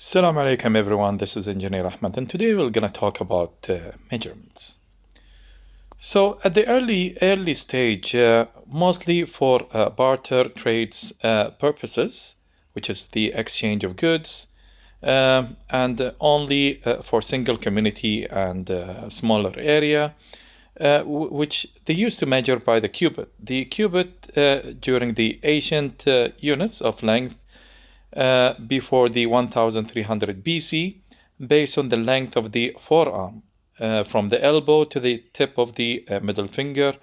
Assalamu alaikum everyone, this is Engineer Ahmed, and today we're going to talk about measurements. So at the early stage, mostly for barter trades purposes, which is the exchange of goods, and only for single community and smaller area, which they used to measure by the cubit. The cubit during the ancient units of length before the 1300 BC, based on the length of the forearm from the elbow to the tip of the middle finger,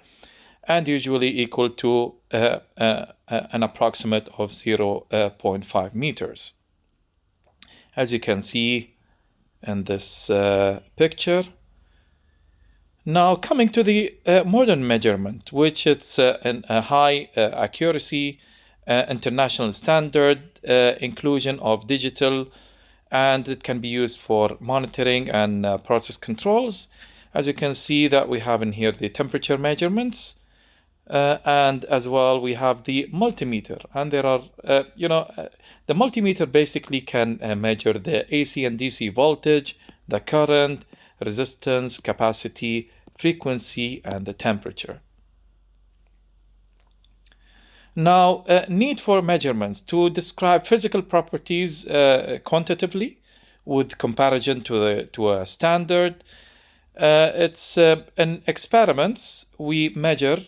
and usually equal to an approximate of 0.5 meters. As you can see in this picture. Now coming to the modern measurement, which it's a high accuracy, international standard, inclusion of digital, and it can be used for monitoring and process controls. As you can see that we have in here the temperature measurements, and as well we have the multimeter, and there are the multimeter basically can measure the AC and DC voltage, the current, resistance, capacity, frequency, and the temperature. Now, need for measurements to describe physical properties quantitatively with comparison to a standard. It's in experiments we measure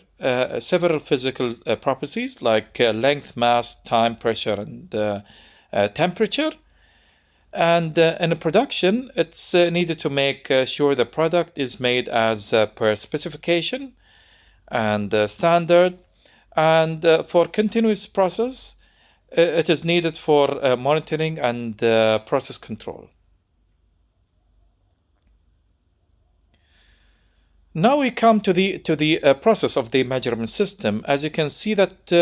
several physical properties like length, mass, time, pressure, and temperature. And in a production, it's needed to make sure the product is made as per specification and standard. And for continuous process, it is needed for monitoring and process control. Now we come to the process of the measurement system. As you can see that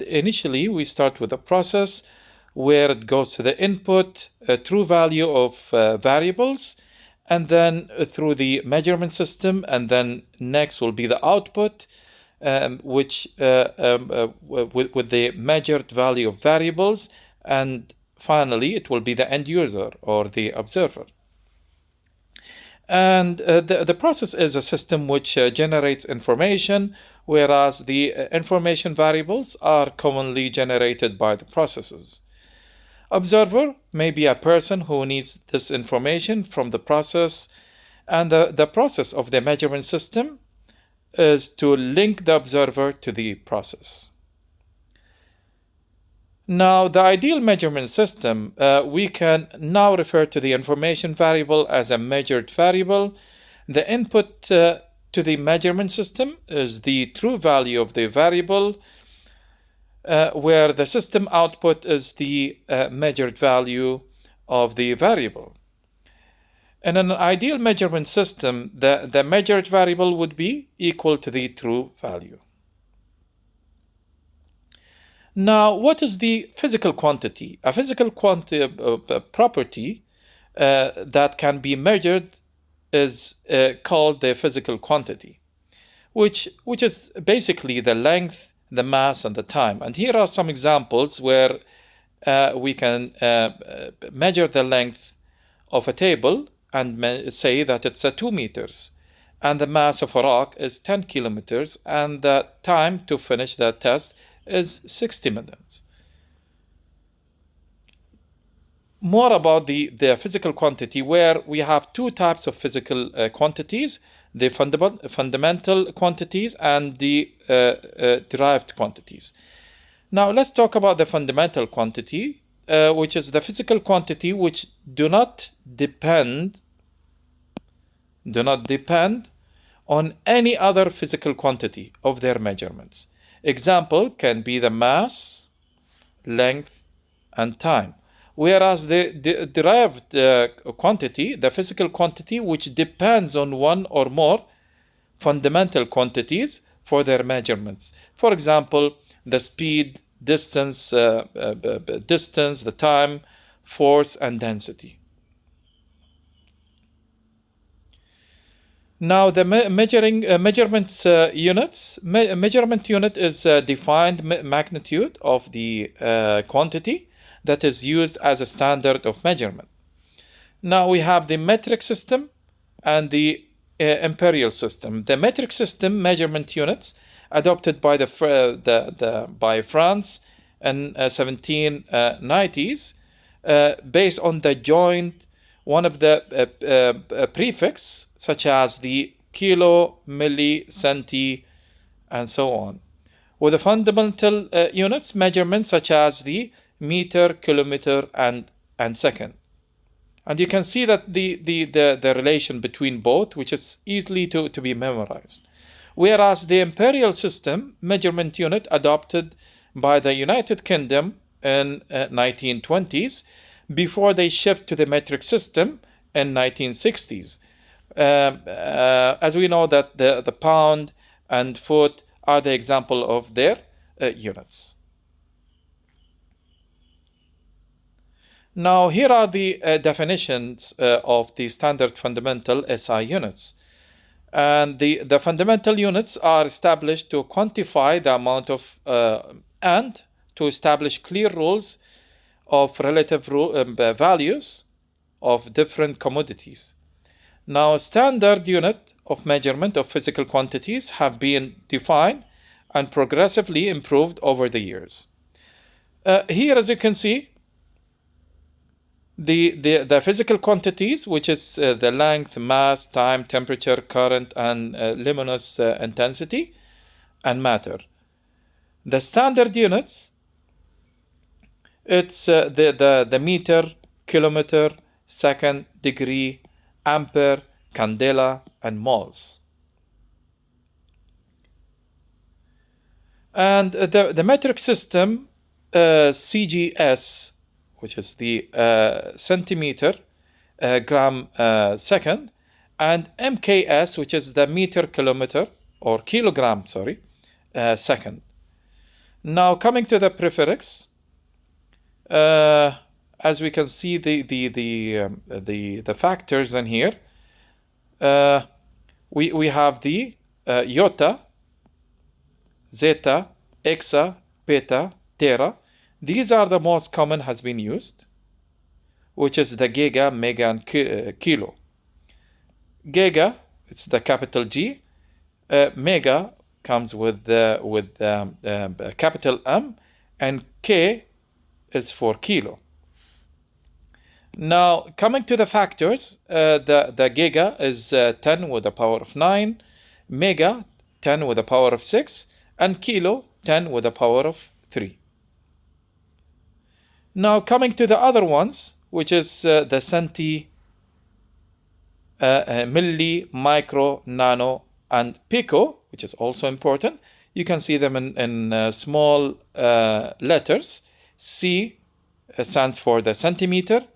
initially we start with a process where it goes to the input, true value of variables, and then through the measurement system, and then next will be the output, which with the measured value of variables, and finally it will be the end user or the observer. And the process is a system which generates information, whereas the information variables are commonly generated by the processes. Observer may be a person who needs this information from the process, and the process of the measurement system is to link the observer to the process. Now, the ideal measurement system, we can now refer to the information variable as a measured variable. The input to the measurement system is the true value of the variable, where the system output is the measured value of the variable. In an ideal measurement system, the measured variable would be equal to the true value. Now, what is the physical quantity? A physical property that can be measured is called the physical quantity, which is basically the length, the mass, and the time. And here are some examples where we can measure the length of a table and say that it's 2 meters, and the mass of a rock is 10 kilometers, and the time to finish that test is 60 minutes. More about the physical quantity, where we have two types of physical quantities: the fundamental quantities and the derived quantities. Now let's talk about the fundamental quantity, which is the physical quantity which do not depend on any other physical quantity of their measurements. Example can be the mass, length, and time. Whereas the derived quantity, the physical quantity which depends on one or more fundamental quantities for their measurements. For example, the speed, distance, the time, force, and density. Now the measurement units. Measurement unit is defined magnitude of the quantity. that is used as a standard of measurement. Now we have the metric system and the imperial system. The metric system measurement units adopted by by France in 1790s based on the joint one of the prefix such as the kilo, milli, centi, and so on, with the fundamental units measurements such as the meter, kilometer, and second. And you can see that the relation between both, which is easily to be memorized. Whereas the imperial system measurement unit adopted by the United Kingdom in 1920s before they shift to the metric system in 1960s. As we know that the pound and foot are the example of their units. Now here are the definitions of the standard fundamental SI units. And the fundamental units are established to quantify the amount of and to establish clear rules of relative values of different commodities. Now, a standard unit of measurement of physical quantities have been defined and progressively improved over the years. Here, as you can see, the physical quantities, which is the length, mass, time, temperature, current, and luminous intensity, and matter. The standard units, it's the meter, kilometer, second, degree, ampere, candela, and moles. And the metric system, CGS, which is the centimeter, gram, second, and MKS, which is the meter, kilometer, or kilogram, sorry, second. Now coming to the prefix, as we can see the factors in here, we have the iota, zeta, exa, beta, tera. These are the most common has been used, which is the giga, mega, and kilo. Giga, it's the capital G. Mega comes with capital M, and K is for kilo. Now, coming to the factors, the giga is 10 with the power of 9, mega 10 with the power of 6, and kilo 10 with the power of 3. Now, coming to the other ones, which is the centi, milli, micro, nano, and pico, which is also important. You can see them in small letters. C stands for the centimeter,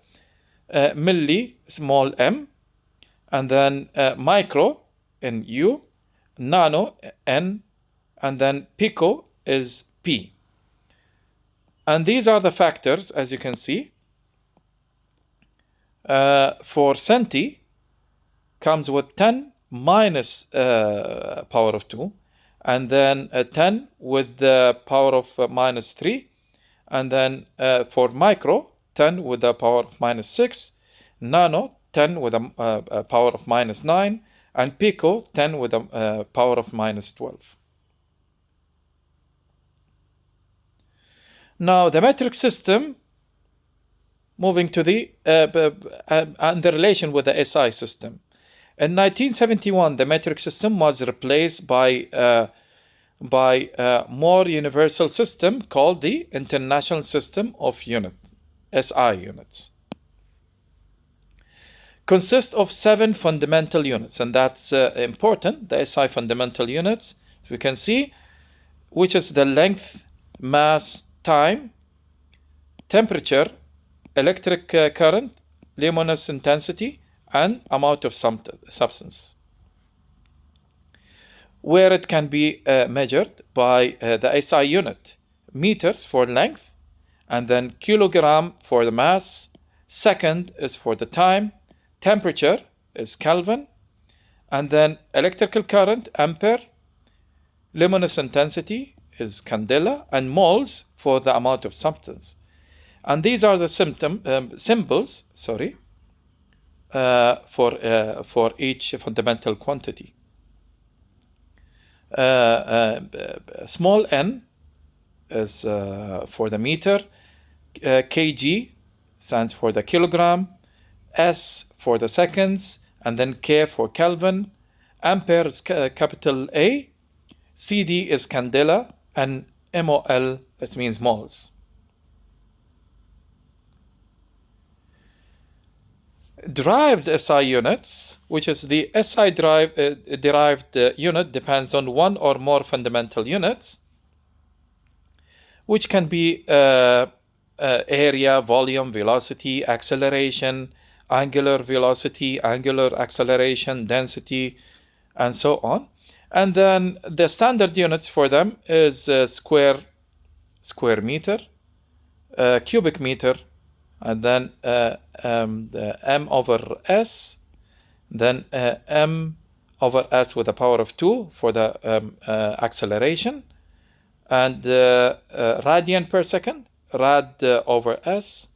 milli, small m, and then micro in U, nano, N, and then pico is P. And these are the factors, as you can see. For centi, comes with 10 minus power of 2, and then 10 with the power of minus 3, and then for micro, 10 with the power of minus 6, nano, 10 with a power of minus 9, and pico, 10 with a power of minus 12. Now, the metric system, moving to the and the relation with the SI system. In 1971, the metric system was replaced by a more universal system called the International System of Unit, SI units. Consists of 7 fundamental units, and that's important, the SI fundamental units, as we can see, which is the length, mass, time, temperature, electric current, luminous intensity, and amount of substance, where it can be measured by the SI unit, meters for length, and then kilogram for the mass, second is for the time, temperature is Kelvin, and then electrical current, ampere, luminous intensity is candela, and moles for the amount of substance. And these are the symbols, sorry, for each fundamental quantity. Small n is for the meter, kg stands for the kilogram, S for the seconds, and then K for Kelvin, ampere is capital A, CD is candela, and MOL, that means moles. Derived SI units, which is the SI derived unit, depends on one or more fundamental units, which can be area, volume, velocity, acceleration, angular velocity, angular acceleration, density, and so on. And then the standard units for them is square meter, cubic meter, and then the m over s, then m over s with the power of 2 for the acceleration, and radian per second, rad over s,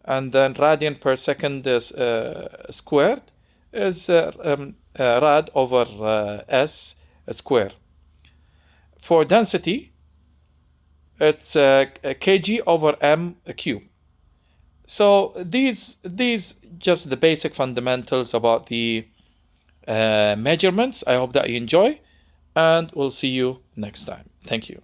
and then radian per second is squared is rad over s square. For density, it's kg over m cube. So these just the basic fundamentals about the measurements. I hope that you enjoy, and we'll see you next time. Thank you.